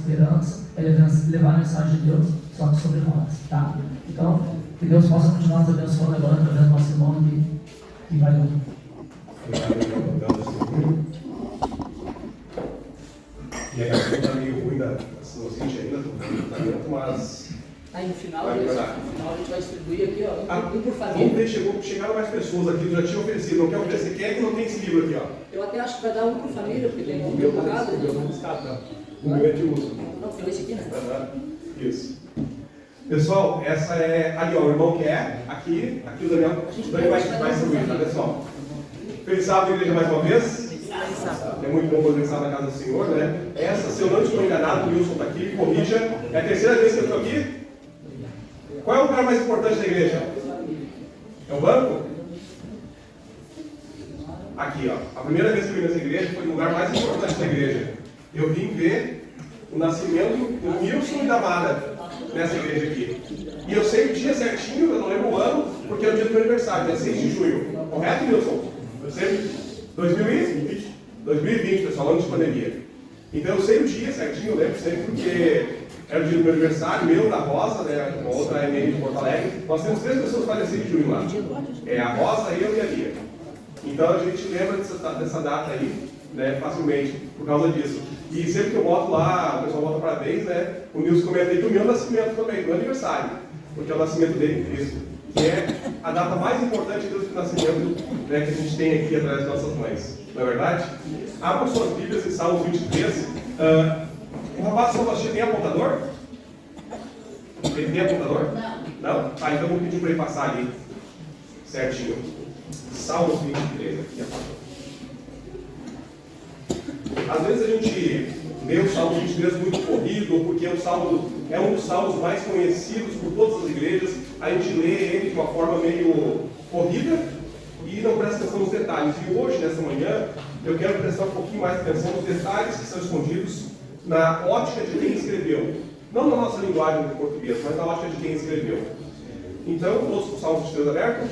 esperança é levar a mensagem de Deus, só que sobre rodas, tá? Então, que Deus possa continuar nos abençoando agora através do nosso irmão que vai ouvir. E a questão está meio ruim da sinusite ainda, do tratamento, mas... Aí no final a gente vai distribuir aqui, ó, um por família. Vamos ver, chegaram mais pessoas aqui, eu já tinha oferecido, não quer oferecer, quem é que não tem esse livro aqui, ó? Eu até acho que vai dar um por família, porque tem O meu está descartado, o meu é de uso. Não, tem esse aqui, né? Isso. Pessoal, essa é ali, ó, o irmão que é, aqui o Daniel vai distribuir, tá pessoal? Feliz sábado, igreja, mais uma vez. É muito bom poder estar na casa do Senhor, né? Essa, se eu não estou enganado, o Wilson está aqui, me corrija. É a terceira vez que eu estou aqui. Qual é o lugar mais importante da igreja? É o banco? Aqui, ó. A primeira vez que eu vim nessa igreja foi o lugar mais importante da igreja. Eu vim ver o nascimento do Wilson e da Mara nessa igreja aqui. E eu sei o dia certinho, eu não lembro o ano, porque é o dia do meu aniversário, é 6 de junho. Correto, Wilson? Eu sei. 2020, pessoal, antes de pandemia. Então eu sei o dia certinho, eu lembro sempre, porque era o dia do meu aniversário, meu, da Rosa, né, com outra MM de Porto Alegre. Nós temos 3 pessoas que fazem 6 de junho lá. É a Rosa, eu e a Lia. Então a gente lembra dessa data aí, né, facilmente, por causa disso. E sempre que eu boto lá, o pessoal bota parabéns, né, o Nilson comenta aí do meu nascimento também, do aniversário, porque é o nascimento dele em Cristo, que é a data mais importante do nascimento, né, que a gente tem aqui através das nossas mães. Não é verdade? Abram suas Bíblias em Salmos 23. O rapaz do Salvador tem apontador? Ele tem apontador? Não? Tá, então eu vou pedir para ele passar ali certinho. Salmos 23 aqui. Às vezes a gente lê o Salmo 23 muito corrido, porque o Salmo é um dos salmos mais conhecidos por todas as igrejas. A gente lê ele de uma forma meio corrida e não presta atenção nos detalhes. E hoje, nessa manhã, eu quero prestar um pouquinho mais atenção nos detalhes que são escondidos na ótica de quem escreveu. Não na nossa linguagem de português, mas na ótica de quem escreveu. Então, todos os salmos 23 abertos?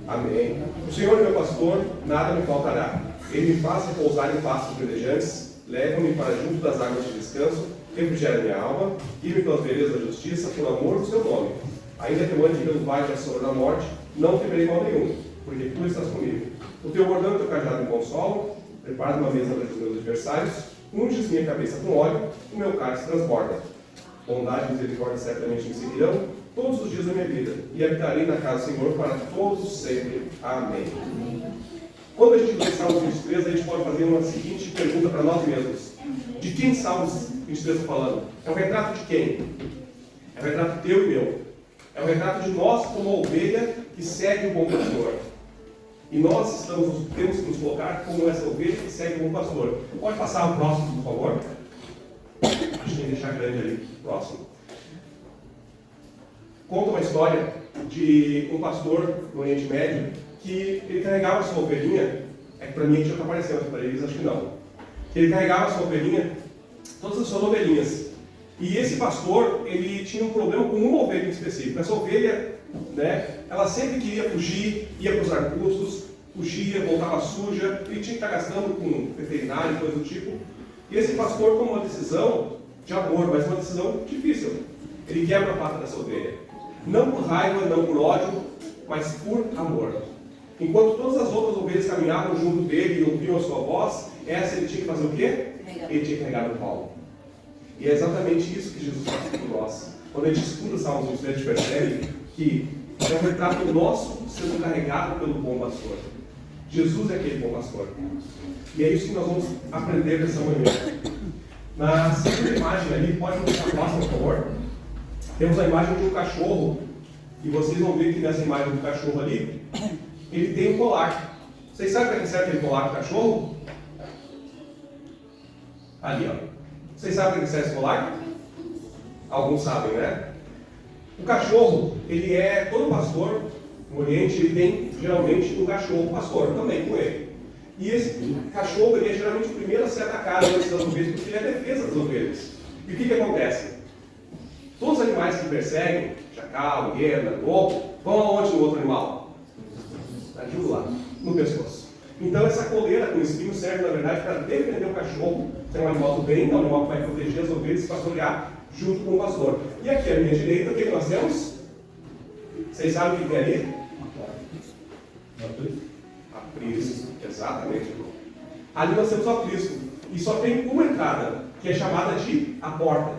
Amém. O Senhor é meu pastor, nada me faltará. Ele me faz repousar em pastos verdejantes, leva-me para junto das águas de descanso, refrigera minha alma, guia-me pelas veredas da justiça, pelo amor do seu nome. Ainda que eu ande pelo vale da sombra da morte, não temerei mal nenhum, porque tu estás comigo. O teu bordão e o teu cajado me consolam, prepara uma mesa para os meus adversários, unges minha cabeça com óleo, o meu cálice transborda. Bondade e misericórdia certamente me seguirão todos os dias da minha vida, e habitarei na casa do Senhor para todos sempre. Amém. Quando a gente lê Salmos 23, a gente pode fazer uma seguinte pergunta para nós mesmos. De quem Salmos 23 está falando? É um retrato de quem? É um retrato teu e meu. É um retrato de nós como ovelha que segue o bom pastor. E nós temos que nos colocar como essa ovelha que segue o bom pastor. Pode passar o próximo, por favor? Acho que tem que deixar grande ali. Próximo. Conta uma história de um pastor no Oriente Médio que ele carregava a sua ovelhinha. É que para mim a gente já está aparecendo, para eles acho que não. Que ele carregava a sua ovelhinha, todas as suas ovelhinhas. E esse pastor, ele tinha um problema com uma ovelha em específico. Essa ovelha, né, ela sempre queria fugir, ia para os arbustos, fugia, voltava suja, ele tinha que estar gastando com veterinário e coisa do tipo. E esse pastor tomou uma decisão de amor, mas uma decisão difícil. Ele quebra a pata dessa ovelha. Não por raiva, não por ódio, mas por amor. Enquanto todas as outras ovelhas caminhavam junto dele e ouviam a sua voz, essa ele tinha que fazer o quê? Ele tinha que carregar no colo. E é exatamente isso que Jesus faz por nós. Quando a gente estuda o Salmos 23, a gente percebe que é um retrato nosso sendo carregado pelo bom pastor. Jesus é aquele bom pastor. E é isso que nós vamos aprender nessa manhã. Na segunda imagem ali, pode mostrar a próxima, por favor? Temos a imagem de um cachorro. E vocês vão ver que nessa imagem do cachorro ali, ele tem um colar. Vocês sabem para que serve aquele colar do cachorro? Ali, ó. Vocês sabem para que serve esse colar? Alguns sabem, né? O cachorro, ele é, todo pastor no Oriente, ele tem geralmente um cachorro pastor também com ele. E esse cachorro, ele é geralmente o primeiro a ser atacado antes das ovelhas, porque ele é a defesa das ovelhas. E o que acontece? Todos os animais que perseguem, chacal, hiena, lobo, vão aonde no outro animal? Na jugular, no pescoço. Então essa coleira com espinho serve, na verdade, para defender o cachorro, que é um animal do bem, é um animal que vai proteger as ovelhas e pastorear junto com o pastor. E aqui à minha direita, o que nós temos? Vocês sabem o que tem ali? Aprisco, exatamente. Ali nós temos o aprisco. E só tem uma entrada, que é chamada de a porta.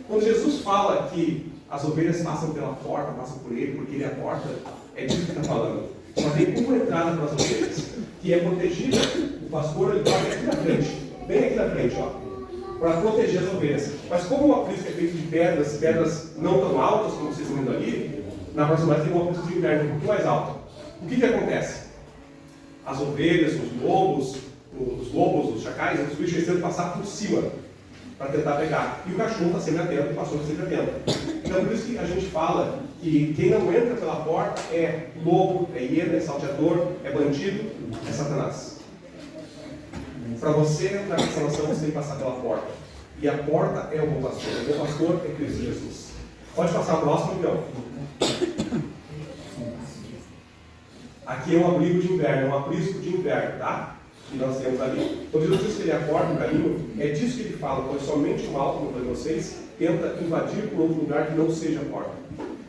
Quando Jesus fala que as ovelhas passam pela porta, passam por ele, porque ele é a porta, é disso que está falando. Só tem uma entrada para as ovelhas, que é protegida. O pastor ele vai aqui na frente, bem aqui na frente, ó, para proteger as ovelhas. Mas como o aprisco é feito de pedras não tão altas como vocês estão vendo ali, na próxima vez tem um aprisco de inverno um pouquinho mais alto. O que acontece? As ovelhas, os lobos, os chacais, os bichos eles tentam passar por cima para tentar pegar. E o cachorro está sempre atento, o pastor está sempre atento. Então por isso que a gente fala que quem não entra pela porta é lobo, é hiena, é salteador, é bandido, é Satanás. Para você entrar nessa nação, você tem que passar pela porta. E a porta é o bom pastor. O bom pastor é Cristo Jesus. Pode passar o próximo, então. Aqui é um abrigo de inverno, é um aprisco de inverno, tá? Que nós temos ali. Quando Jesus diz que ele é a porta do caminho, é disso que ele fala, pois somente o mal, como eu falei a vocês, tenta invadir por outro lugar que não seja a porta.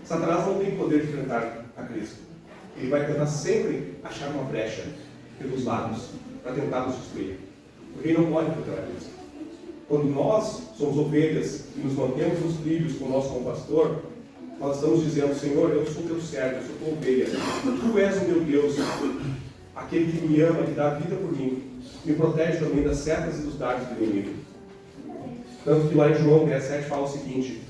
Satanás não tem poder de enfrentar a Cristo. Ele vai tentar sempre achar uma brecha pelos lados para tentar nos destruir. Porque ele não pode enfrentar a Cristo. Quando nós somos ovelhas e nos mantemos nos trilhos com o nosso bom pastor, nós estamos dizendo: Senhor, eu sou teu servo, eu sou tua ovelha. Tu és o meu Deus, aquele que me ama, que dá a vida por mim. Me protege também das setas e dos dardos do inimigo. Tanto que lá em João 10:7 fala o seguinte: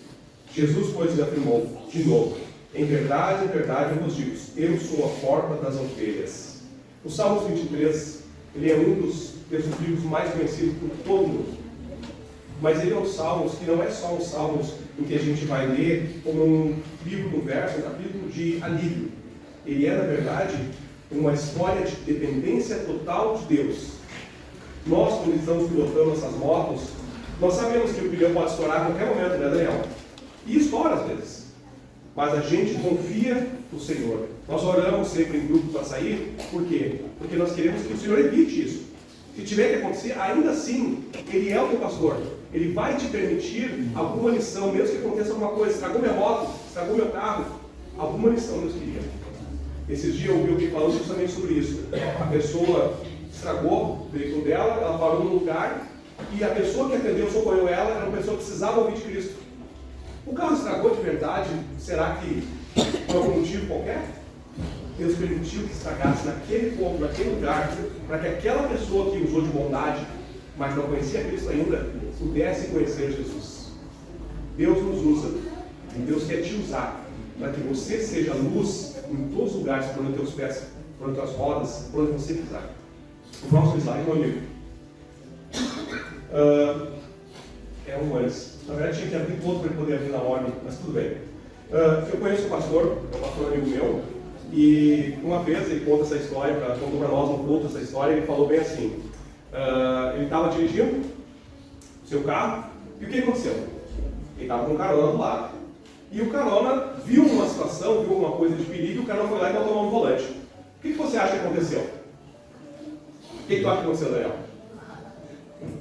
Jesus, pois, lhe afirmou de novo: em verdade, eu vos digo, eu sou a porta das ovelhas. O Salmos 23, ele é um dos livros mais conhecidos por todo mundo. Mas ele é um Salmos que não é só um Salmos em que a gente vai ler como um livro do verso, um capítulo de alívio. Ele é, na verdade, uma história de dependência total de Deus. Nós, quando estamos pilotando essas motos, nós sabemos que o pneu pode estourar a qualquer momento, né, Daniel? E estoura às vezes. Mas a gente confia no Senhor. Nós oramos sempre em grupo para sair. Por quê? Porque nós queremos que o Senhor evite isso. Se tiver que acontecer, ainda assim, Ele é o teu pastor. Ele vai te permitir alguma lição, mesmo que aconteça alguma coisa. Estragou minha moto, estragou meu carro. Alguma lição Deus queria. Esses dias eu ouvi alguém falando justamente sobre isso. A pessoa estragou o veículo dela, ela parou num lugar, e a pessoa que atendeu, socorreu ela, era uma pessoa que precisava ouvir de Cristo. O carro estragou de verdade, será que por algum motivo qualquer? Deus permitiu que estragasse naquele ponto, naquele lugar, para que aquela pessoa que usou de bondade, mas não conhecia Cristo ainda, pudesse conhecer Jesus. Deus nos usa, e Deus quer te usar, para que você seja luz em todos os lugares, por onde teus pés, por onde tuas rodas, por onde você pisar. O próximo slide, meu amigo. É um antes. Na verdade, tinha que abrir todo para ele poder abrir na ordem, mas tudo bem. Eu conheço o pastor, é um pastor amigo meu, e uma vez ele conta essa história, contou para nós um culto essa história, ele falou bem assim: ele estava dirigindo seu carro, e o que aconteceu? Ele estava com um carona do lado, e o carona viu uma situação, viu alguma coisa de perigo, e o carona foi lá e botou a mão no volante. O que você acha que aconteceu? O que tu acha que aconteceu, Daniel?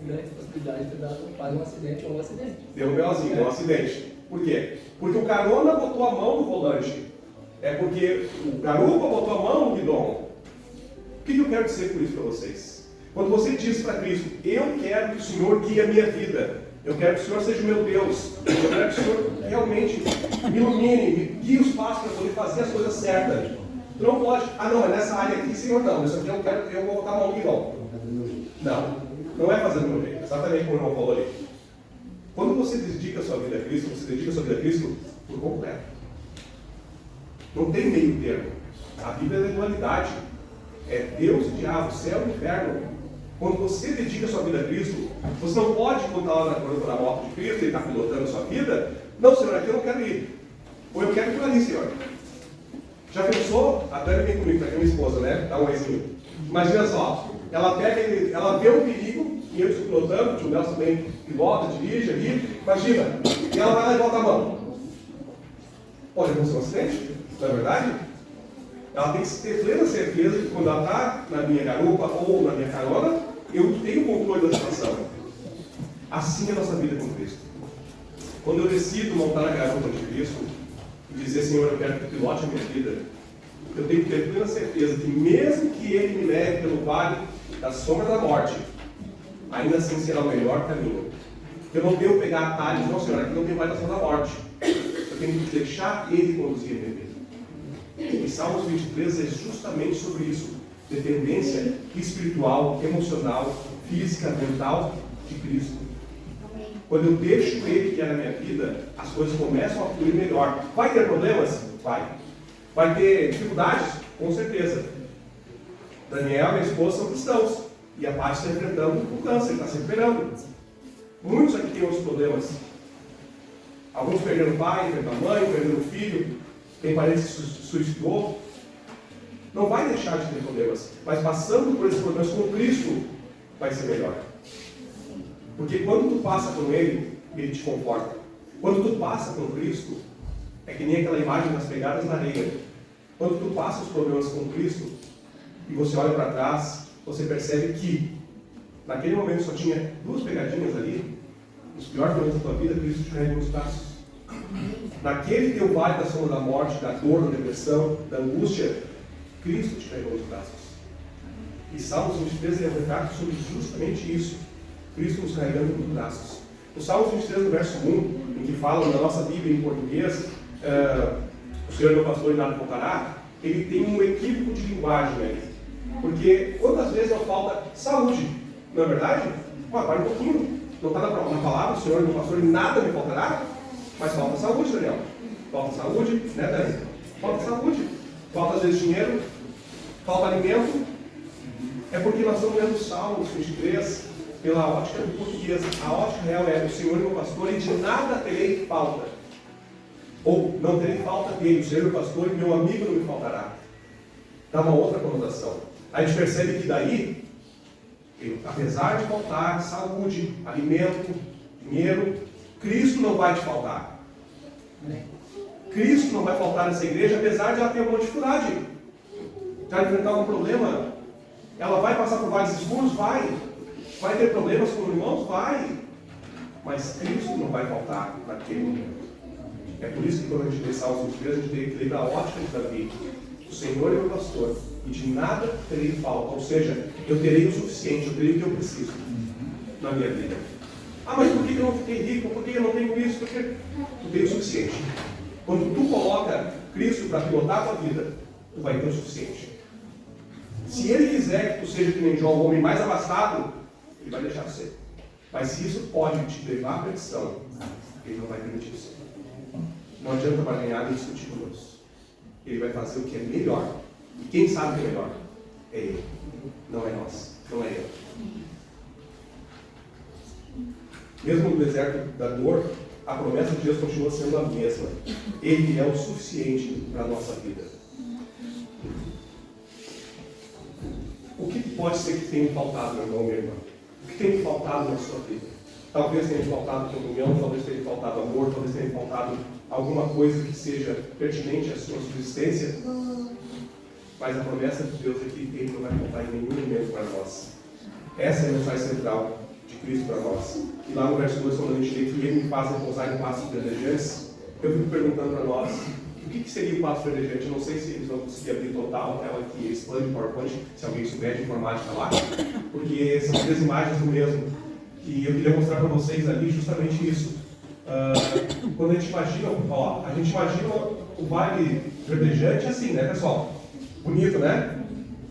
Grande possibilidade de dar quase um acidente ou um acidente. Deu um BOzinho, um acidente. Por quê? Porque o carona botou a mão no volante. É porque o garupa botou a mão no guidão. O que eu quero dizer por isso para vocês? Quando você diz para Cristo: eu quero que o Senhor guie a minha vida, eu quero que o Senhor seja o meu Deus, eu quero que o Senhor realmente me ilumine, me guie os passos para poder fazer as coisas certas. Tu não pode: ah não, é nessa área aqui, Senhor, não, isso aqui eu vou botar a mão no guidão. Não é fazer do meu jeito, exatamente como o irmão falou ali. Quando você dedica a sua vida a Cristo, você dedica a sua vida a Cristo por completo. Não tem meio termo. A Bíblia é dualidade. É Deus e diabo, céu e inferno. Quando você dedica a sua vida a Cristo, você não pode, quando está lá na moto de Cristo, ele está pilotando a sua vida: não, Senhor, aqui eu não quero ir. Ou eu quero ir por ali, Senhor. Já pensou? A Dani vem comigo, que é minha esposa, né? Dá um oizinho. Imagina só, ela vê um perigo, e eu estou pilotando, o tio Nelson também pilota, dirige ali, imagina, e ela vai lá e bota a mão. Pode acontecer um acidente, não é verdade? Ela tem que ter plena certeza que quando ela está na minha garupa ou na minha carona, eu tenho controle da situação. Assim é a nossa vida com Cristo. Quando eu decido montar na garupa de Cristo e dizer, Senhor, eu quero que tu pilote a minha vida, eu tenho que ter plena certeza que mesmo que Ele me leve pelo vale da sombra da morte, ainda assim será o melhor caminho. Eu não devo pegar atalhos, não, Senhor, aqui não tem mais da sombra da morte. Eu tenho que deixar Ele conduzir a minha vida. E Salmos 23 é justamente sobre isso. Dependência espiritual, emocional, física, mental de Cristo. Quando eu deixo Ele guiar na minha vida, as coisas começam a fluir melhor. Vai ter problemas? Vai. Vai ter dificuldades? Com certeza. Daniel e minha esposa são cristãos. E a Paty está enfrentando o câncer, está se recuperando. Muitos aqui têm outros problemas. Alguns perderam o pai, perderam a mãe, perderam o filho. Tem parente que se suicidou. Não vai deixar de ter problemas. Mas passando por esses problemas com Cristo, vai ser melhor. Porque quando tu passa com Ele, Ele te conforta. Quando tu passa com Cristo, é que nem aquela imagem das pegadas na areia. Quando tu passa os problemas com Cristo, e você olha para trás, você percebe que naquele momento só tinha 2 pegadinhas ali. Os piores momentos da tua vida, Cristo te carregou nos braços. Naquele teu vale da sombra da morte, da dor, da depressão, da angústia, Cristo te carregou nos braços. E Salmos 23 é um retrato sobre justamente isso. Cristo nos carregando nos braços. O Salmos 23, no verso 1, em que fala na nossa Bíblia em português, o Senhor é meu pastor e nada faltará, ele tem um equívoco de linguagem ali. Porque quantas vezes não falta saúde? Não é verdade? Para um pouquinho. Não está na palavra, o Senhor é meu pastor e nada me faltará? Mas falta saúde, Daniel. Falta saúde, né, Dani? Falta saúde. Falta às vezes dinheiro, falta alimento. É porque nós estamos lendo Salmos 23 pela ótica do português. A ótica real é: o Senhor é meu pastor e de nada terei falta. Ou não terei falta dele, o Senhor é meu pastor e meu amigo não me faltará. Dá uma outra conotação. A gente percebe que daí, apesar de faltar saúde, alimento, dinheiro, Cristo não vai te faltar. Cristo não vai faltar nessa igreja, apesar de ela ter alguma dificuldade. Já enfrentar um problema, ela vai passar por vários escuros? Vai. Vai ter problemas com irmãos? Vai. Mas Cristo não vai faltar naquele momento. É por isso que quando a gente lê Salmos 23, a gente tem que ler da ótica de Davi. O Senhor é meu pastor, e de nada terei falta. Ou seja, eu terei o suficiente, eu terei o que eu preciso na minha vida. Ah, mas por que eu não fiquei rico? Por que eu não tenho isso? Porque tu tem o suficiente. Quando tu coloca Cristo para pilotar a tua vida, tu vai ter o suficiente. Se Ele quiser que tu seja que nem Jó, o homem mais abastado, Ele vai deixar de ser. Mas se isso pode te levar à perdição, Ele não vai permitir isso. Não adianta barganhar nem discutir com Deus. Ele vai fazer o que é melhor. E quem sabe o que é melhor? É Ele. Não é nós. Não é Ele. Mesmo no deserto da dor, a promessa de Deus continua sendo a mesma. Ele é o suficiente para a nossa vida. O que pode ser que tenha faltado, meu irmão, minha irmã? O que tem faltado na sua vida? Talvez tenha faltado comunhão, talvez tenha faltado amor, talvez tenha faltado alguma coisa que seja pertinente à sua subsistência. Mas a promessa de Deus é que Ele não vai faltar em nenhum momento para nós. Essa é a mensagem central de Cristo para nós. E lá no verso 2, quando a gente lê que Ele me faz repousar em pastos verdejantes, eu fico perguntando para nós, o que seria o pasto verdejante? Eu não sei se eles vão conseguir abrir total, ela que expande o PowerPoint, se alguém souber de informática lá, porque são 3 imagens do mesmo. E eu queria mostrar para vocês ali justamente isso. Quando a gente imagina, a gente imagina o vale verdejante assim, né, pessoal? Bonito, né?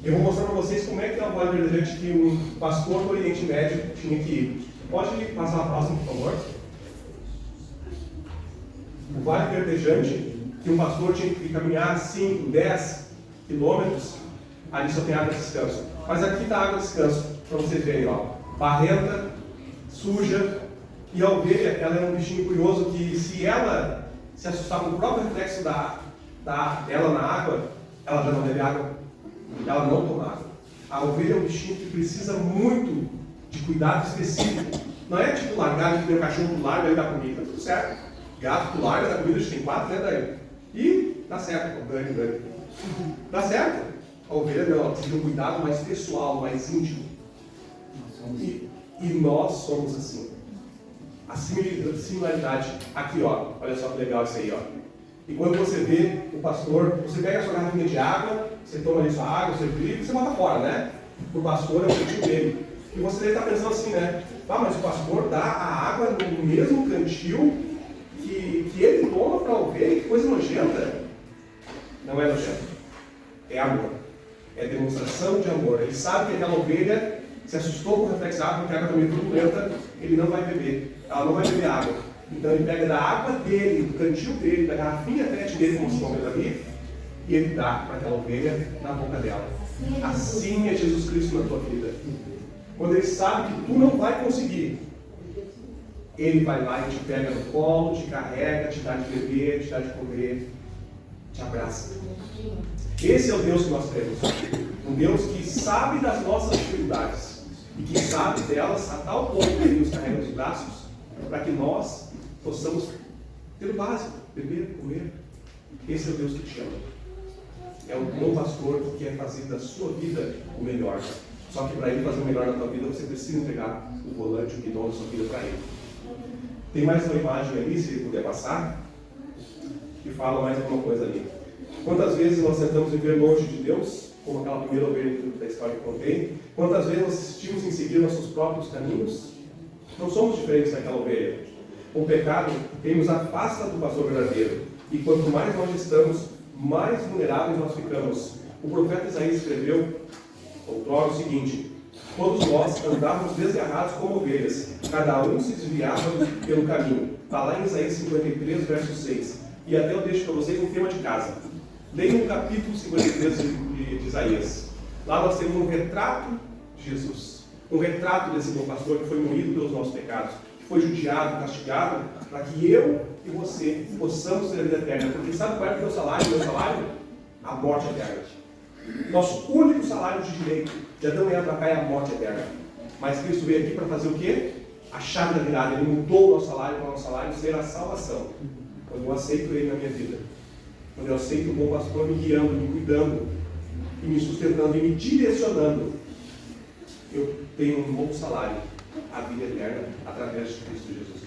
Eu vou mostrar para vocês como é que é o vale verdejante que um pastor do Oriente Médio tinha que ir. Pode passar a próxima, por favor? O vale verdejante que um pastor tinha que caminhar 5, 10 quilômetros, ali só tem água de descanso. Mas aqui está a água de descanso, para vocês verem, ó. Barrenta, suja, e a ovelha, ela é um bichinho curioso que se ela se assustar com o próprio reflexo dela na água, ela já não bebe água, ela não toma água. A ovelha é um bichinho que precisa muito de cuidado específico. Não é tipo largar, tipo, o cachorro do larga e dá comida, tá tudo certo. Gato do larga dá comida, a gente tem 4, né, Dani? E dá certo, Dani. Tá certo? A ovelha não, ela precisa de um cuidado mais pessoal, mais íntimo. E nós somos assim. A similaridade. Aqui, ó. Olha só que legal isso aí, ó. E quando você vê o pastor, você pega a sua garrafinha de água, você toma ali sua água, seu brilho, e você bota fora, né? O pastor é o cantil dele. E você deve estar pensando assim, né? Ah, mas o pastor dá a água no mesmo cantil que ele toma para a ovelha, que coisa nojenta. Não é nojento. É amor. É demonstração de amor. Ele sabe que aquela ovelha se assustou com o reflexo da água, porque a água está meio turbulenta, ele não vai beber. Ela não vai beber água. Então ele pega da água dele, do cantil dele, da garrafinha PET dele, como se chama ali, e ele dá para aquela ovelha na boca dela. Assim é Jesus Cristo na tua vida. Quando ele sabe que tu não vai conseguir, ele vai lá e te pega no colo, te carrega, te dá de beber, te dá de comer, te abraça. Esse é o Deus que nós temos. Um Deus que sabe das nossas dificuldades e que sabe delas a tal ponto que ele nos carrega nos braços para que nós possamos ter o básico, beber, comer. Esse é o Deus que te ama. É o bom pastor que quer fazer da sua vida o melhor. Só que para ele fazer o melhor na tua vida, você precisa entregar o volante, o guidão da sua vida para ele. Tem mais uma imagem ali, se puder passar, que fala mais alguma coisa ali. Quantas vezes nós tentamos viver longe de Deus, como aquela primeira ovelha da história que contei? Quantas vezes nós insistimos em seguir nossos próprios caminhos? Não somos diferentes daquela ovelha. O pecado, ele nos afasta do pastor verdadeiro. E quanto mais nós estamos, mais vulneráveis nós ficamos. O profeta Isaías escreveu outrora o seguinte: todos nós andávamos desgarrados como ovelhas, cada um se desviava pelo caminho. Está lá em Isaías 53, verso 6. E até eu deixo para vocês um tema de casa. Leiam o capítulo 53 de Isaías. Lá nós temos um retrato de Jesus. Um retrato desse bom pastor que foi moído pelos nossos pecados, que foi judiado, castigado, para que eu e você possamos ter a vida eterna. Porque sabe qual é o meu salário? Meu salário? A morte eterna. Nosso único salário de direito de Adão e Eva para cá é a morte eterna. Mas Cristo veio aqui para fazer o quê? A chave da virada. Ele mudou o nosso salário para o nosso salário ser a salvação. Quando eu aceito Ele na minha vida, quando eu aceito o bom pastor me guiando, me cuidando, e me sustentando, e me direcionando, eu tenho um bom salário, a vida eterna, através de Cristo Jesus.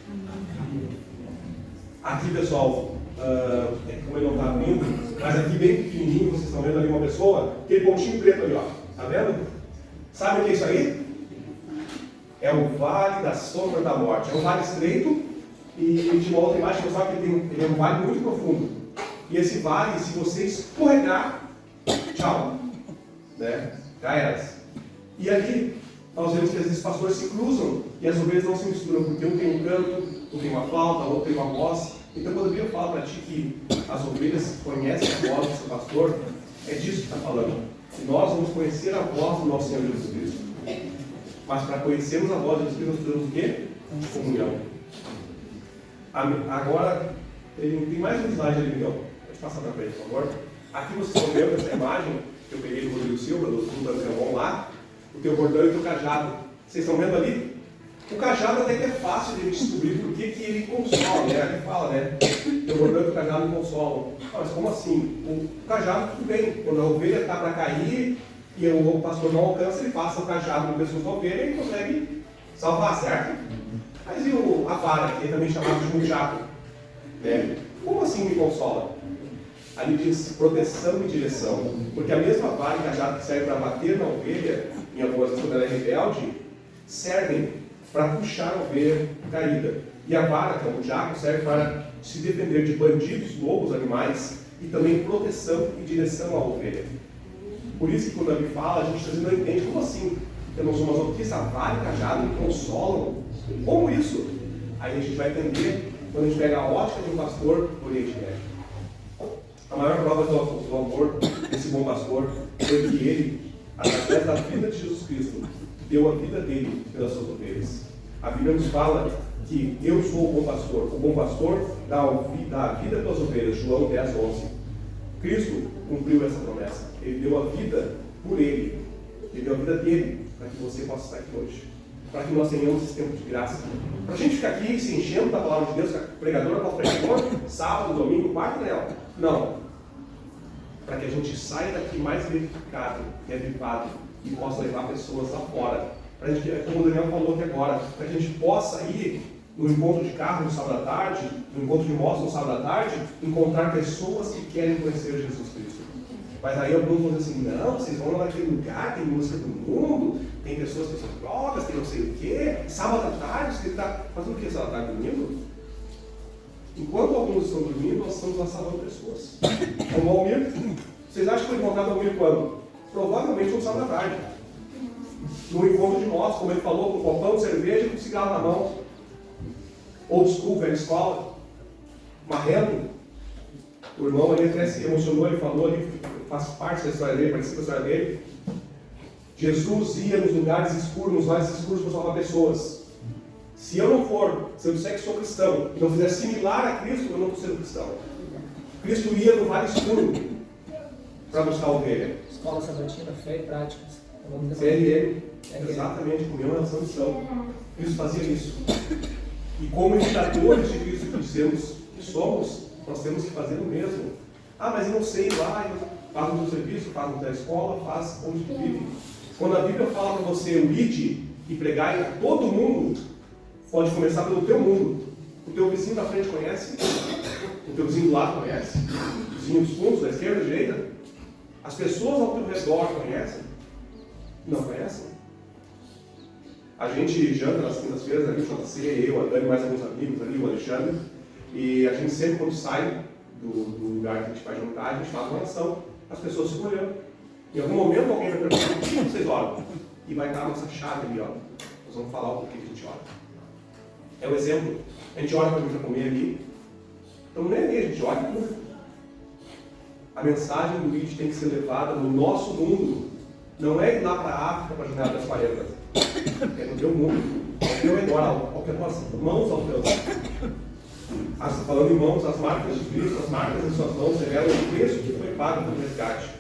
Aqui, pessoal, como ele não está abrindo, mas aqui bem pequenininho, vocês estão vendo ali uma pessoa, aquele pontinho preto ali, ó, tá vendo? Sabe o que é isso aí? É o vale da sombra da morte. É um vale estreito, e de uma outra imagem, você sabe que ele é um vale muito profundo. E esse vale, se você escorregar, tchau, né? Já era. E ali, nós vemos que às vezes os pastores se cruzam e as ovelhas não se misturam, porque um tem um canto, um tem uma flauta, o outro tem uma voz. Então, quando eu falo para ti que as ovelhas conhecem a voz do seu pastor, é disso que está falando. Nós vamos conhecer a voz do nosso Senhor Jesus Cristo. Mas para conhecermos a voz de Jesus Cristo, nós precisamos o quê? Comunhão. Agora, tem mais um slide ali, Miguel. Pode passar para frente, por favor. Aqui vocês estão vendo essa imagem que eu peguei do Rodrigo Silva, do Sul da Camon lá. O teu bordão e o teu cajado. Vocês estão vendo ali? O cajado até que é fácil de descobrir por que ele consola, né? Aqui fala, né? O teu bordão e o teu cajado me consolam. Ah, mas como assim? O cajado, tudo bem. Quando a ovelha está para cair e o pastor não alcança, ele passa o cajado no pescoço da ovelha e consegue salvar, certo? Mas e a vara, que é também chamado de mujaco? Né? Como assim me consola? Ali diz proteção e direção. Porque a mesma vara e cajado que serve para bater na ovelha, em algumas vezes quando ela é rebelde, servem para puxar a ovelha caída. E a vara, que é o mujaco, serve para se defender de bandidos, lobos, animais, e também proteção e direção à ovelha. Por isso que quando a Bíblia fala, a gente às vezes não entende. Como assim? Eu não sou masoquista, a vara e cajado me consolam. Como isso? Aí a gente vai entender quando a gente pega a ótica de um pastor do Oriente Médio. A maior prova do amor desse bom pastor foi que ele, através da vida de Jesus Cristo, deu a vida dele pelas suas ovelhas. A Bíblia nos fala que eu sou o bom pastor. O bom pastor dá a vida pelas ovelhas. João 10, 11. Cristo cumpriu essa promessa. Ele deu a vida por ele. Ele deu a vida dele para que você possa estar aqui hoje. Para que nós tenhamos esse tempo de graça. Para a gente ficar aqui se enchendo da palavra de Deus, pregador após pregador, sábado, domingo, quarto nela. Não. para que a gente saia daqui mais verificado, revivado, e possa levar pessoas lá fora. Para a gente, como o Daniel falou aqui agora, para que a gente possa ir no encontro de carro no sábado à tarde, no encontro de moto no sábado à tarde, encontrar pessoas que querem conhecer Jesus Cristo. Mas aí alguns vão dizer assim, não, vocês vão lá naquele lugar, tem música do mundo, tem pessoas que usam drogas, tem não sei o quê, sábado à tarde, você está fazendo o que sábado à tarde, dormindo? Enquanto alguns estão dormindo, nós estamos lá salvando pessoas. Como o Almir, vocês acham que foi encontrado o Almir quando? Provavelmente no sábado à tarde. No encontro de motos, como ele falou, com um copão de cerveja e com um cigarro na mão. Old school, velha escola. Marrendo. O irmão ali até se emocionou, ele falou ali, faz parte da história dele, participa da história dele. Jesus ia nos lugares escuros, nos vales escuros para salvar pessoas. Se eu não for, se eu disser que sou cristão, e não fizer similar a Cristo, eu não estou sendo cristão. Cristo ia no vale escuro para buscar a ovelha. Escola sabatina, fé e práticas. CLM, exatamente, comunhão, relação e missão. Cristo fazia isso. E como imitadores de Cristo que dizemos que somos, nós temos que fazer o mesmo. Ah, mas eu não sei lá, faz no teu serviço, faz na tua escola, faz onde tu vive. Quando a Bíblia fala para você o ide e pregar a todo mundo, pode começar pelo teu mundo. O teu vizinho da frente conhece? O teu vizinho do lado conhece? O vizinho dos fundos, da esquerda, da direita? As pessoas ao teu redor conhecem? Não conhecem? A gente janta nas quintas-feiras, ali, JC, eu, a Dani, mais alguns amigos ali, o Alexandre, e a gente sempre, quando sai do lugar que a gente vai jantar, a gente faz uma oração. As pessoas ficam olhando. Em algum momento alguém vai perguntar, o que vocês oram? E vai estar a nossa chave ali, ó. Nós vamos falar o porquê que a gente ora. É o exemplo. A gente ora para vir para comer ali. Então não é ali, a gente ora para comer. A mensagem do vídeo tem que ser levada no nosso mundo. Não é ir lá para a África para a janela das 40. É no teu mundo. É o teu redor, ao que as mãos ao teu lado. Falando em mãos, as marcas de Cristo, as marcas em suas mãos revelam o preço que foi pago pelo resgate.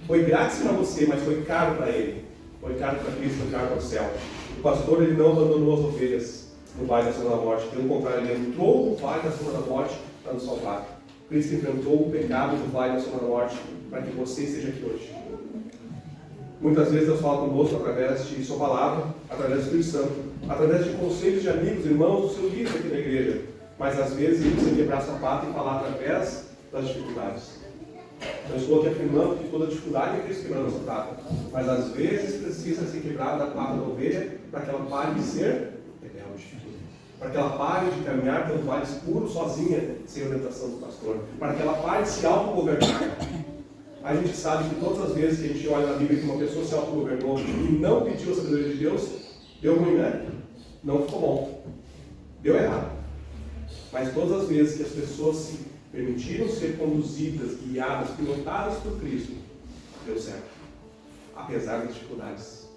Foi grátis para você, mas foi caro para ele. Foi caro para Cristo, foi caro para o céu. O pastor, ele não abandonou as ovelhas no vale da sombra da morte. Pelo contrário, ele entrou no vale da sombra da morte para nos salvar. Cristo enfrentou o pecado do vale da sombra da morte para que você esteja aqui hoje. Muitas vezes Deus fala conosco através de sua palavra, através do Espírito Santo, através de conselhos de amigos, irmãos do seu líder aqui na igreja. Mas às vezes ele precisa quebrar sapato e falar através das dificuldades. Eu estou aqui afirmando que toda dificuldade é Cristo quebrando a nossa pata. Mas às vezes precisa ser quebrada a pata da ovelha para que ela pare de ser rebelde. Para que ela pare de caminhar pelo vale escuro sozinha, sem orientação do pastor. Para que ela pare de se autogovernar. A gente sabe que todas as vezes que a gente olha na Bíblia que uma pessoa se autogovernou e não pediu a sabedoria de Deus, deu ruim, né? Não ficou bom. Deu errado. Mas todas as vezes que as pessoas se permitiram ser conduzidas, guiadas, pilotadas por Cristo, deu certo. Apesar das dificuldades,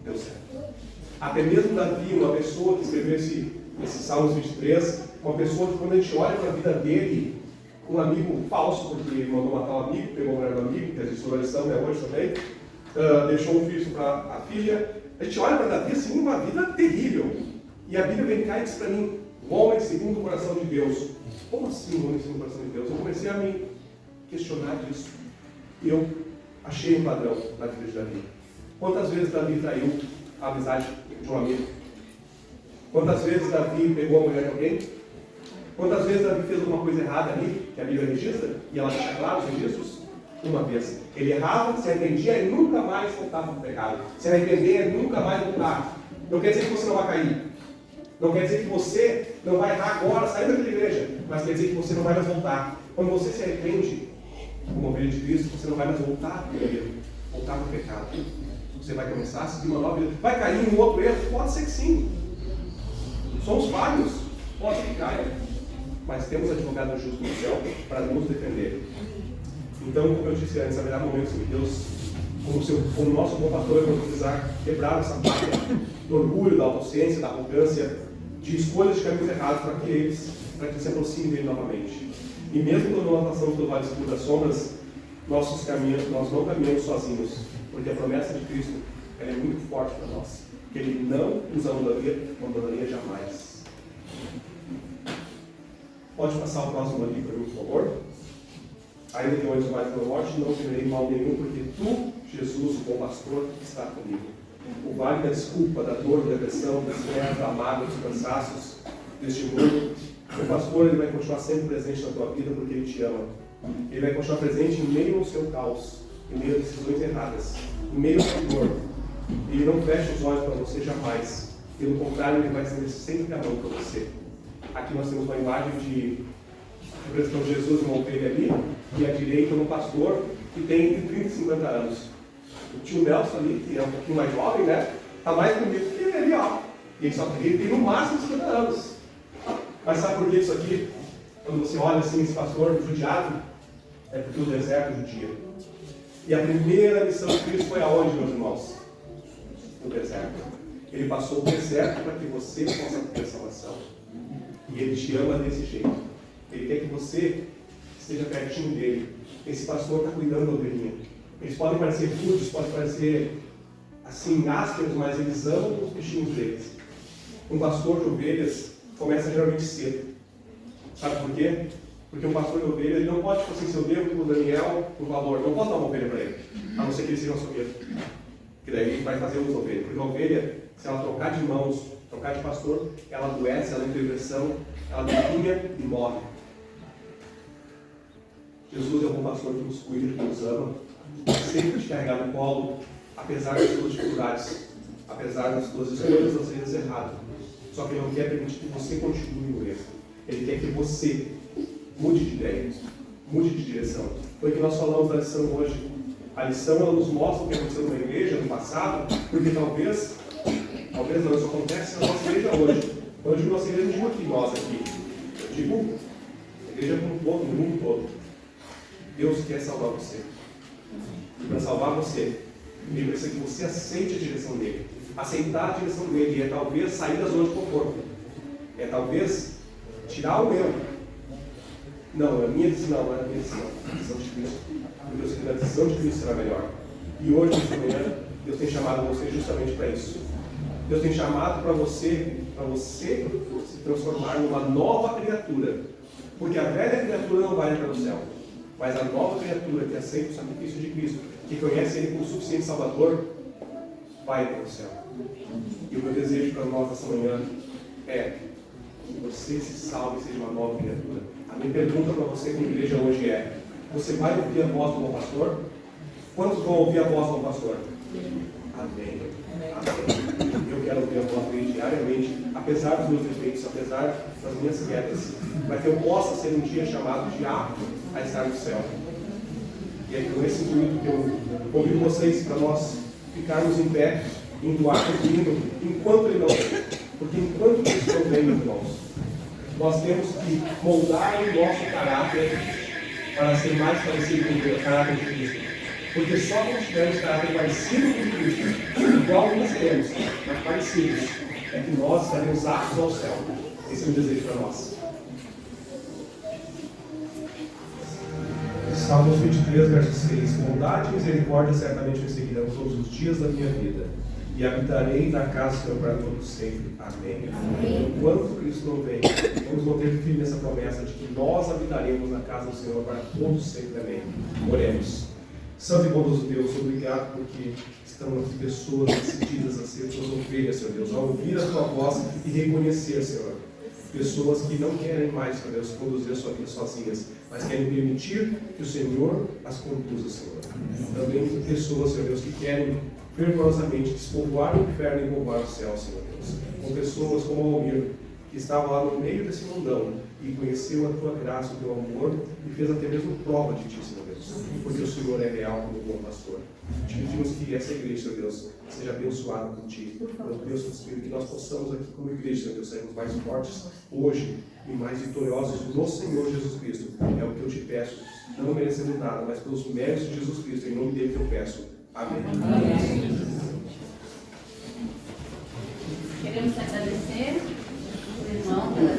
deu certo. Até mesmo Davi, uma pessoa que escreveu esse Salmos 23, uma pessoa que quando a gente olha para a vida dele, um amigo falso, porque mandou matar um amigo, pegou o mulher do amigo, que a gente lição é hoje também, deixou um filho para a filha. A gente olha para Davi assim, uma vida terrível. E a Bíblia vem cá e diz para mim, o homem segundo o coração de Deus. Como assim o homem segundo o coração de Deus? Eu comecei a me questionar disso. E eu achei um padrão na vida de Davi. Quantas vezes Davi traiu a amizade de um amigo? Quantas vezes Davi pegou a mulher de alguém? Quantas vezes Davi fez alguma coisa errada ali, que a Bíblia registra, e ela deixa claro os registros? Uma vez. Ele errava, se arrependia e nunca mais voltava para o pecado. Se arrepender e nunca mais voltar. Não quer dizer que você não vai cair. Não quer dizer que você não vai errar agora, saindo daquela igreja. Mas quer dizer que você não vai mais voltar. Quando você se arrepende, como ovelha de Cristo, você não vai mais voltar para o erro, voltar para o pecado. Você vai começar a seguir uma nova vida. Vai cair em um outro erro? Pode ser que sim. Somos falhos. Pode ser que caia. Mas temos advogado justo no céu para nos defender. Então, como eu disse antes, haverá momentos que Deus, como nosso bom pastor, vai precisar quebrar essa parte do orgulho, da autociência, da arrogância, de escolhas de caminhos errados para que eles se aproximem dele novamente. E mesmo quando nós passamos pelo vale escuro das sombras, nós não caminhamos sozinhos, porque a promessa de Cristo ela é muito forte para nós, que Ele não nos abandonaria jamais. Pode passar o próximo ali para mim, por favor? Ainda que eu ande mais pela morte, não temerei mal nenhum, porque tu, Jesus, o bom pastor, está comigo. O vale da desculpa, da dor, da depressão, das guerras, da mágoa, dos cansaços deste mundo, o pastor ele vai continuar sempre presente na tua vida porque ele te ama. Ele vai continuar presente em meio ao seu caos, em meio a decisões erradas, em meio ao sua dor. Ele não fecha os olhos para você jamais. Pelo contrário, ele vai estender sempre a mão para você. Aqui nós temos uma imagem de representação de Jesus, uma ovelha ali, e à direita um pastor que tem entre 30 e 50 anos. O tio Nelson ali, que é um pouquinho mais jovem, né? Está mais bonito que ele ali, ó. E ele tem no máximo 50 anos. Mas sabe por que isso aqui? Quando você olha assim, esse pastor judiado, é porque o deserto judia. E a primeira missão de Cristo foi aonde, meus irmãos? No deserto. Ele passou o deserto para que você possa ter salvação. E ele te ama desse jeito. Ele quer que você esteja pertinho dele. Esse pastor está cuidando da ovelhinha. Eles podem parecer rudes, podem parecer assim, ásperos, mas eles amam os bichinhos deles. Um pastor de ovelhas começa geralmente cedo. Sabe por quê? Porque um pastor de ovelhas, ele não pode, tipo assim, se eu devo para o Daniel um valor, não posso dar uma ovelha para ele, a não ser que ele seja um açougueiro. Que daí ele vai fazer umas ovelhas. Porque a ovelha, se ela trocar de mãos, trocar de pastor, ela adoece, ela entra em depressão, ela definha e morre. Jesus é um bom pastor que nos cuida, que nos ama, sempre te carregar no colo, apesar das suas dificuldades, apesar das suas escolhas, das vezes erradas. Só que ele não quer permitir que você continue no erro. Ele quer que você mude de ideia, mude de direção. Foi o que nós falamos da lição hoje. A lição ela nos mostra o que aconteceu numa igreja no passado, porque talvez não, isso acontece na nossa igreja hoje. Quando eu digo nossa igreja, eu digo aqui, nós aqui. Eu digo a igreja como um todo, no mundo todo. Deus quer salvar você. E para salvar você, ele precisa que você aceite a direção dele. Aceitar a direção dele é talvez sair da zona de conforto. É talvez tirar o meu. Não, é a minha decisão, não é a minha decisão. A decisão de Cristo. Porque eu sei que a decisão de Cristo será melhor. E hoje, nesta manhã, Deus tem chamado você justamente para isso. Deus tem chamado para você se transformar numa nova criatura. Porque a velha criatura não vai entrar no céu. Mas a nova criatura que aceita o sacrifício de Cristo, que conhece Ele como suficiente Salvador, vai entrar no céu. E o meu desejo para nós essa manhã é que você se salve e seja uma nova criatura. A minha pergunta para você como igreja hoje é: você vai ouvir a voz do bom pastor? Quantos vão ouvir a voz do bom pastor? Amém. Amém. Eu quero ouvir a voz dele diariamente, apesar dos meus defeitos, apesar das minhas quedas, para que eu possa ser um dia chamado de apto a estar no céu. E é com esse intuito que eu convido vocês para nós ficarmos em pé, entoar o hino, enquanto ele não vem. Porque enquanto Cristo não vem, meus irmãos, nós temos que moldar o nosso caráter para ser mais parecido com o caráter de Cristo. Porque só quando tivermos caráter parecido com Cristo, igual nós temos, mas parecidos, é que nós estaremos aptos ao céu. Esse é o desejo para nós. Salmos 23, verso 6. Bondade e misericórdia certamente me seguirão todos os dias da minha vida, e habitarei na casa do Senhor para todo sempre. Amém. Enquanto Cristo não vem, vamos manter firme essa promessa de que nós habitaremos na casa do Senhor para todos sempre. Amém. Oremos. Santo e bondoso Deus, obrigado porque estão aqui pessoas decididas a ser tuas ovelhas, Senhor Deus, a ouvir a tua voz e reconhecer, Senhor. Pessoas que não querem mais, Senhor Deus, conduzir a sua vida sozinhas, mas querem permitir que o Senhor as conduza, Senhor. Também pessoas, Senhor Deus, que querem fervorosamente despovoar o inferno e povoar o céu, Senhor Deus. Com pessoas como Almir, que estava lá no meio desse mundão e conheceu a tua graça, o teu amor e fez até mesmo prova de ti, Senhor Deus, porque o Senhor é real como bom pastor. Te pedimos que essa igreja, Senhor Deus, seja abençoada por ti, pelo Deus do Espírito, que nós possamos aqui como igreja, Senhor Deus, sermos mais fortes hoje e mais vitoriosos no Senhor Jesus Cristo. É o que eu te peço, não merecendo nada, mas pelos méritos de Jesus Cristo, em nome dele que eu peço. Amém. Amém. Queremos agradecer o irmão pela